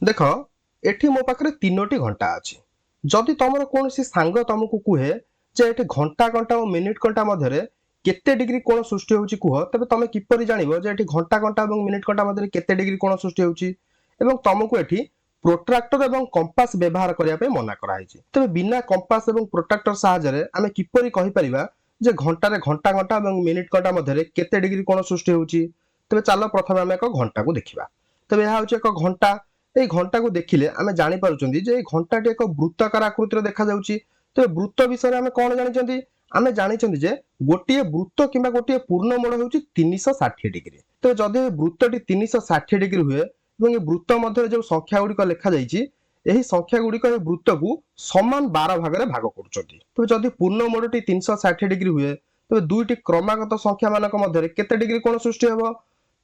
देख एठी मो पाखरे तीनोटी घंटा अछि। जदि तमर कोनोसी सांग तुमको कुहे जे एठी घंटा घंटा और मिनिट घंटा मध्यरे केते डिग्री कोण सृष्टि होउची कुह, तबे तमे किपरि जानिबो जे एठी घंटा घंटा और मिनिट घंटा मध्यरे केते डिग्री कोण सृष्टि होउची एवं तुमको एठी प्रोट्राक्टर एवं कंपास व्यवहार करिया पे मना करा हिची। तबे बिना कंपास एवं प्रोट्राक्टर सहायरे आमे किपरि कहि परिबा जे घंटा रे घंटा घंटा एवं मिनिट घंटा मध्यरे केते डिग्री कोण सृष्टि होउची। तबे चलो प्रथमे आमे एक घंटा को देखिबा। तबे यहा होउची एक घंटा। এই ঘণ্টাକୁ ଦେଖିଲେ ଆମେ ଜାଣିପାରୁଛନ୍ତି ଯେ এই ଘଣ୍ଟାଟି ଏକ ବୃତ୍ତାକାର ଆକୃତିର ଦେଖାଯାଉଛି। ତ ବୃତ୍ତ ବିଷୟରେ ଆମେ କ'ଣ ଜାଣିଛନ୍ତି? ଆମେ ଜାଣିଛନ୍ତି ଯେ ଗୋଟିଏ ବୃତ୍ତ କିମ୍ବା ଗୋଟିଏ ପୂର୍ଣ୍ଣ ମୋଡ଼ ହେଉଛି 360 ଡିଗ୍ରୀ। ତ ଯଦି ଏ ବୃତ୍ତଟି 360 ଡିଗ୍ରୀ ହୁଏ ଏବଂ ଏ ବୃତ୍ତ ମଧ୍ୟରେ ଯେଉଁ ସଂଖ୍ୟା ଗୁଡ଼ିକ ଲେଖାଯାଇଛି ଏହି ସଂଖ୍ୟା ଗୁଡ଼ିକ ଏ ବୃତ୍ତକୁ ସମାନ 12 ଭାଗରେ ଭାଗ କରୁଛନ୍ତି। ତ ଯଦି ପୂର୍ଣ୍ଣ ମୋଡ଼ଟି 360 ଡିଗ୍ରୀ ହୁଏ ତେବେ ଦୁଇଟି କ୍ରମାଗତ ସଂଖ୍ୟା ମାନଙ୍କ ମଧ୍ୟରେ କେତେ ଡିଗ୍ରୀ କୋଣ ସୃଷ୍ଟି ହେବ?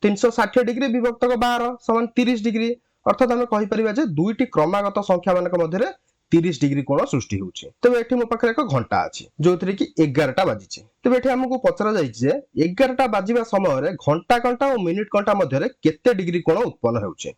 360 डिग्री विभक्तक 12 समान 30 डिग्री। अर्थात आम कहीपर जे दुईटी क्रमागत संख्या मान मध्य 30 डिग्री कोण सृष्टि होउची। तेबे एठी मो पाखरे एक घंटा अछि जोथरे कि 11टा बाजिछि। तेबे एठी हमकु पचरा जाइछि जे 11टा बाजिबा समय रे घंटा घंटा और मिनिट घंटा मध्य केते डिग्री कोण उत्पन्न होउची।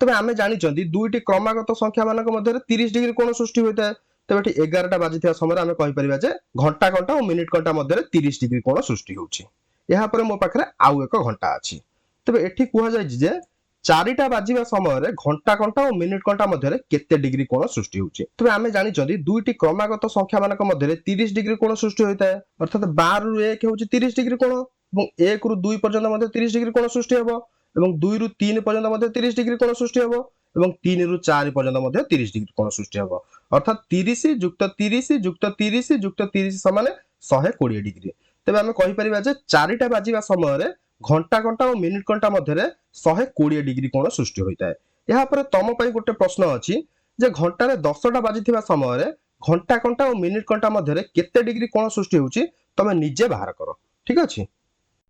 तेबे आमे जानि चंदी दुईटी क्रमागत संख्या मान मध्य 30 डिग्री कोण सृष्टि होइताय। तेबे एठी 11टा बाजिथिया समय रे आमे कहि परिबा जे घंटा घंटा और मिनिट घंटा मध्य 30 डिग्री कोण सृष्टि होउची। एहा परे मो पाखरे आउ एक घंटा अछि। तेबे एठी कुहा जाइछि जे 4टा बाजिबा समय रे घंटा घंटा और मिनिट घंटा मध्य केते डिग्री कोण सृष्टि होउची। तेबे आमे जानि चंदी दुईटी क्रमागत संख्या मानक मध्य 30 डिग्री कोण सृष्टि होइताय। अर्थात 12 रु 1 होउची 30 डिग्री कोण एवं 1 रु 2 पर्यंत मध्य 30 डिग्री कोण सृष्टि हेबो एवं 2 रु 3 पर्यंत मध्य 30 डिग्री कोण सृष्टि हेबो एवं 3 रु 4 पर्यंत मध्य 30 डिग्री कोण सृष्टि हेबो। अर्थात 30 युक्त 30 युक्त 30 युक्त 30 समान 120 डिग्री। तेबे आमे कहि परिबा जे 4टा बाजिबा समय रे घंटा घंटा और मिनिट घंटा मध्य 120 डिग्री कोण सृष्टि होइताय। एहा परे तम पई गोटे प्रश्न अछि जे घंटा रे 10टा बाजिथिबा समय रे घंटा घंटा और मिनिट घंटा मध्य केते डिग्री कोण सृष्टि होउची तमे निजे बाहर करो। ठीक अछि।